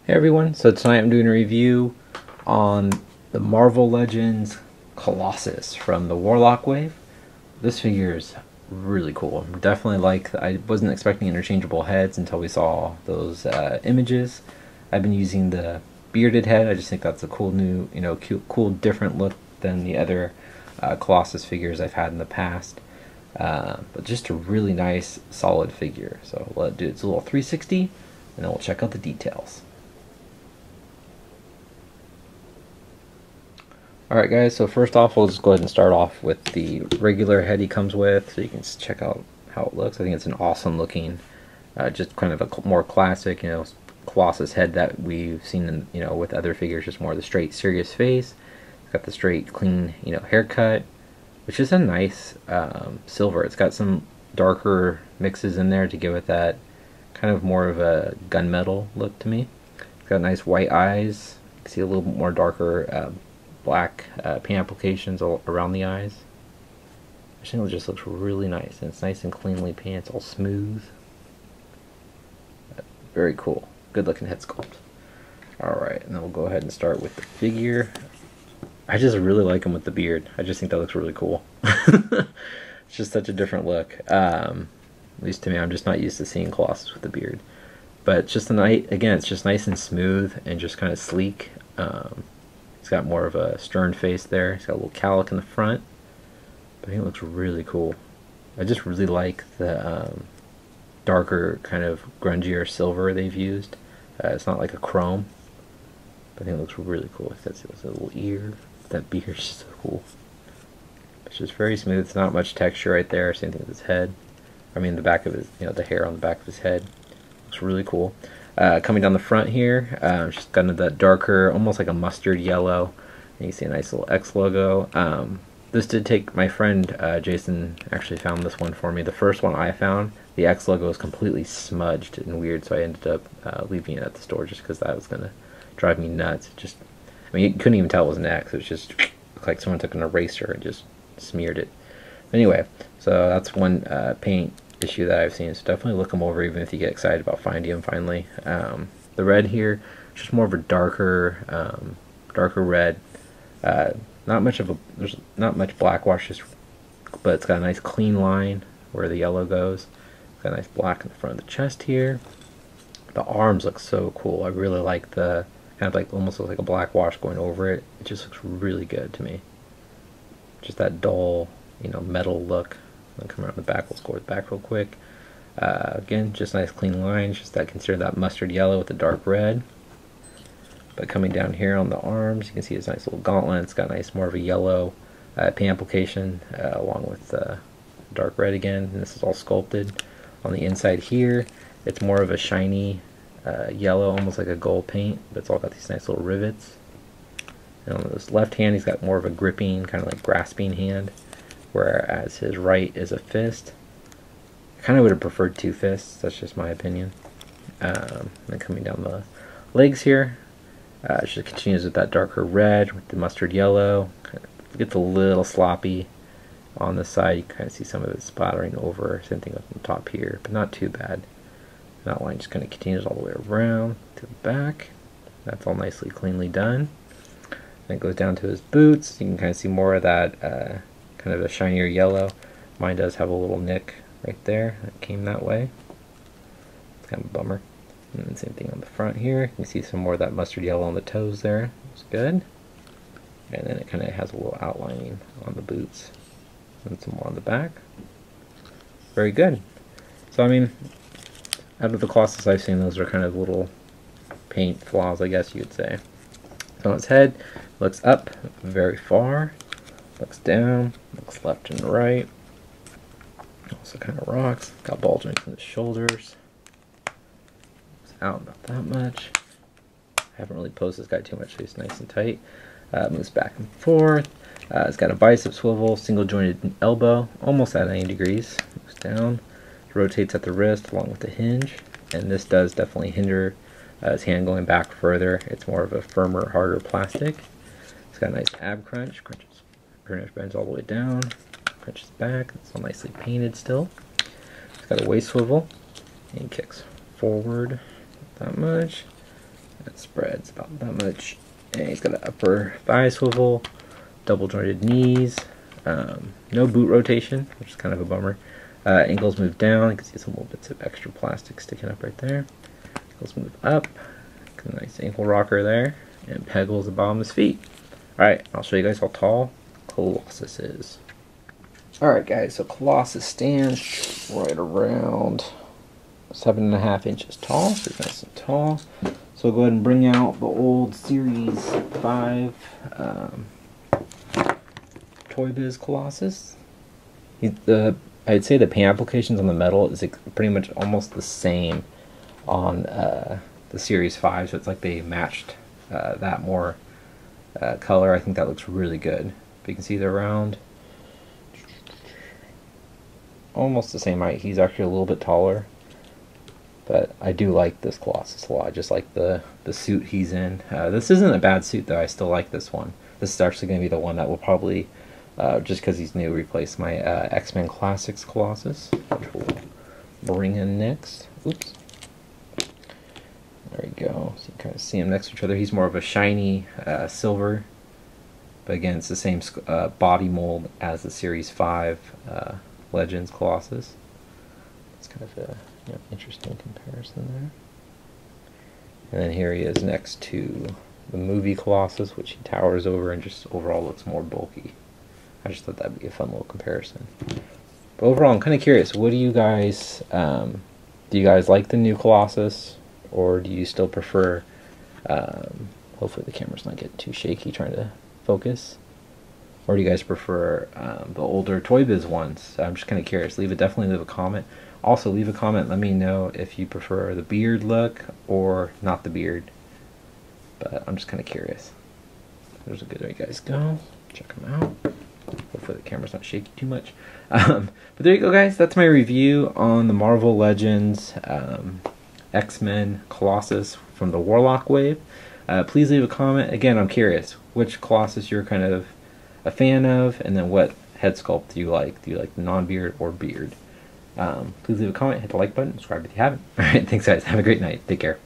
Hey everyone, so tonight I'm doing a review on the Marvel Legends Colossus from the Warlock wave. This figure is really cool. Definitely I wasn't expecting interchangeable heads until we saw those images. I've been using the bearded head. I just think that's a cool new, cool different look than the other Colossus figures I've had in the past. But just a really nice, solid figure. So let's do it's a little 360, and then we'll check out the details. Alright guys, so first off we'll just go ahead and start off with the regular head he comes with, so you can just check out how it looks. I think it's an awesome looking, just kind of a more classic, Colossus head that we've seen in, with other figures, just more of the straight serious face. It's got the straight clean, haircut, which is a nice silver. It's got some darker mixes in there to give it that kind of more of a gunmetal look to me. It's got nice white eyes. You can see a little bit more darker black paint applications all around the eyes. I think it just looks really nice, and it's nice and cleanly painted. It's all smooth. Very cool. Good looking head sculpt. Alright, and then we'll go ahead and start with the figure. I just really like him with the beard. I just think that looks really cool. It's just such a different look. At least to me, I'm just not used to seeing Colossus with the beard. But it's just again, it's just nice and smooth and just kind of sleek. He's got more of a stern face there. He's got a little cowlick in the front. But I think it looks really cool. I just really like the darker kind of grungier silver they've used. It's not like a chrome. But I think it looks really cool. It's got a little ear. That beard is so cool. It's just very smooth. It's not much texture right there. Same thing with his head. I mean the back of his, the hair on the back of his head. Looks really cool. Coming down the front here, just kind of that darker, almost like a mustard yellow. And you see a nice little X logo. This did take my friend Jason actually found this one for me. The first one I found, the X logo was completely smudged and weird, so I ended up leaving it at the store just because that was gonna drive me nuts. I mean, you couldn't even tell it was an X. It was just looked like someone took an eraser and just smeared it. Anyway, so that's one paint issue that I've seen, so definitely look them over even if you get excited about finding them finally. The red here, just more of a darker red. There's not much black wash, but it's got a nice clean line where the yellow goes. It's got a nice black in the front of the chest here. The arms look so cool. I really like the kind of like almost looks like a black wash going over it. It just looks really good to me. Just that dull, metal look. I'll come around the back. We'll score the back real quick. Again, just nice clean lines. Just consider that mustard yellow with the dark red. But coming down here on the arms, you can see this nice little gauntlet. It's got nice more of a yellow paint application along with dark red again. And this is all sculpted. On the inside here, it's more of a shiny yellow, almost like a gold paint, but it's all got these nice little rivets. And on this left hand, he's got more of a gripping, kind of like grasping hand, whereas his right is a fist. I kind of would have preferred two fists. That's just my opinion. Then coming down the legs here, it just continues with that darker red with the mustard yellow. It gets a little sloppy on the side. You kind of see some of it splattering over. Same thing up on the top here, but not too bad. That line just kind of continues all the way around to the back. That's all nicely, cleanly done. Then it goes down to his boots. You can kind of see more of that kind of a shinier yellow. Mine does have a little nick right there that came that way. It's kind of a bummer. And then same thing on the front here. You can see some more of that mustard yellow on the toes there. It's good. And then it kind of has a little outlining on the boots. And some more on the back. Very good. So I mean, out of the Colossus I've seen, those are kind of little paint flaws, I guess you could say. So on its head, looks up very far, looks down, looks left and right. Also kind of rocks. Got ball joints in the shoulders. Looks out not that much. I haven't really posed this guy too much, so he's nice and tight. Moves back and forth. It's got a bicep swivel, single jointed elbow, almost at 90 degrees. Moves down. Rotates at the wrist along with the hinge, and this does definitely hinder his hand going back further. It's more of a firmer, harder plastic. It's got a nice ab crunch. Crunches, pretty much bends all the way down. Crunches back. It's all nicely painted still. It's got a waist swivel and kicks forward that much. It spreads about that much. And he's got an upper thigh swivel, double jointed knees, no boot rotation, which is kind of a bummer. Ankles move down. You can see some little bits of extra plastic sticking up right there. Ankles move up. Got a nice ankle rocker there. And pegals the bottom of his feet. Alright, I'll show you guys how tall Colossus is. Alright guys, so Colossus stands right around 7.5 inches tall, so nice and tall. So go ahead and bring out the old Series 5 Toy Biz Colossus. I'd say the paint applications on the metal is pretty much almost the same on the Series 5, so it's like they matched that more color. I think that looks really good. But you can see they're around almost the same height. He's actually a little bit taller, but I do like this Colossus a lot. I just like the suit he's in. This isn't a bad suit though. I still like this one. This is actually going to be the one that will probably, just because he's new, replace my X-Men Classics Colossus, which we'll bring in next. Oops. There we go. So you can kind of see them next to each other. He's more of a shiny silver, but again, it's the same body mold as the Series 5 Legends Colossus. It's kind of a interesting comparison there. And then here he is next to the movie Colossus, which he towers over and just overall looks more bulky. I just thought that'd be a fun little comparison. But overall, I'm kind of curious. What do you guys like the new Colossus, or do you still prefer? Hopefully, the camera's not getting too shaky trying to focus. Or do you guys prefer the older Toy Biz ones? I'm just kind of curious. Definitely leave a comment. Also, leave a comment. Let me know if you prefer the beard look or not the beard. But I'm just kind of curious. There's a good way, guys. Go check them out. Hopefully the camera's not shaky too much. But there you go, guys. That's my review on the Marvel Legends X-Men Colossus from the Warlock wave. Please leave a comment. Again, I'm curious which Colossus you're kind of a fan of, and then what head sculpt do you like? Do you like the non-beard or beard? Please leave a comment, hit the like button, subscribe if you haven't. Alright, thanks guys. Have a great night. Take care.